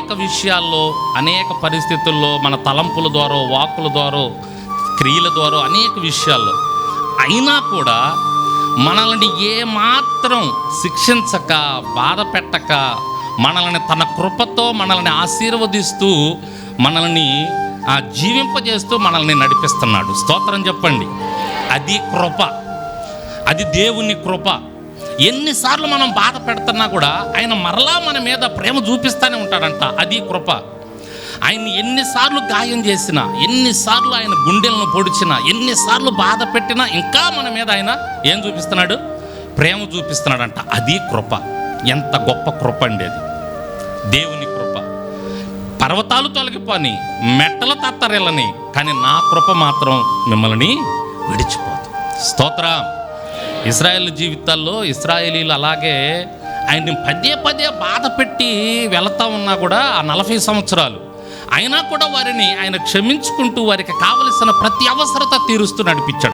అనేక విషయాల్లో, అనేక పరిస్థితుల్లో, మన తలంపుల ద్వారా, వాక్కుల ద్వారా, క్రియల ద్వారా, అనేక విషయాల్లో అయినా కూడా మనల్ని ఏమాత్రం శిక్షించక, బాధ పెట్టక, మనల్ని తన కృపతో మనల్ని ఆశీర్వదిస్తూ, మనల్ని జీవింపజేస్తూ మనల్ని నడిపిస్తున్నాడు. స్తోత్రం చెప్పండి. అది కృప, అది దేవుని కృప. ఎన్నిసార్లు మనం బాధ పెడుతున్నా కూడా ఆయన మరలా మన మీద ప్రేమ చూపిస్తూనే ఉంటాడంట. అది కృప. ఆయన ఎన్నిసార్లు గాయం చేసినా, ఎన్నిసార్లు ఆయన గుండెలను పొడిచినా, ఎన్నిసార్లు బాధ పెట్టినా ఇంకా మన మీద ఆయన ఏం చూపిస్తున్నాడు? ప్రేమ చూపిస్తున్నాడంట. అది కృప. ఎంత గొప్ప కృప అండి అది, దేవుని కృప. పర్వతాలు తొలగిపోని, మెట్టలు తత్తరిల్లని, కానీ నా కృప మాత్రం మిమ్మల్ని విడిచిపోదు. స్తోత్రం. ఇశ్రాయేలు జీవితాల్లో ఇశ్రాయేలీలు అలాగే ఆయన్ని పదే పదే బాధ పెట్టి వెళతా ఉన్నా కూడా ఆ 40 సంవత్సరాలు అయినా కూడా వారిని ఆయన క్షమించుకుంటూ వారికి కావలసిన ప్రతి అవసరత తీరుస్తూ నడిపించాడు.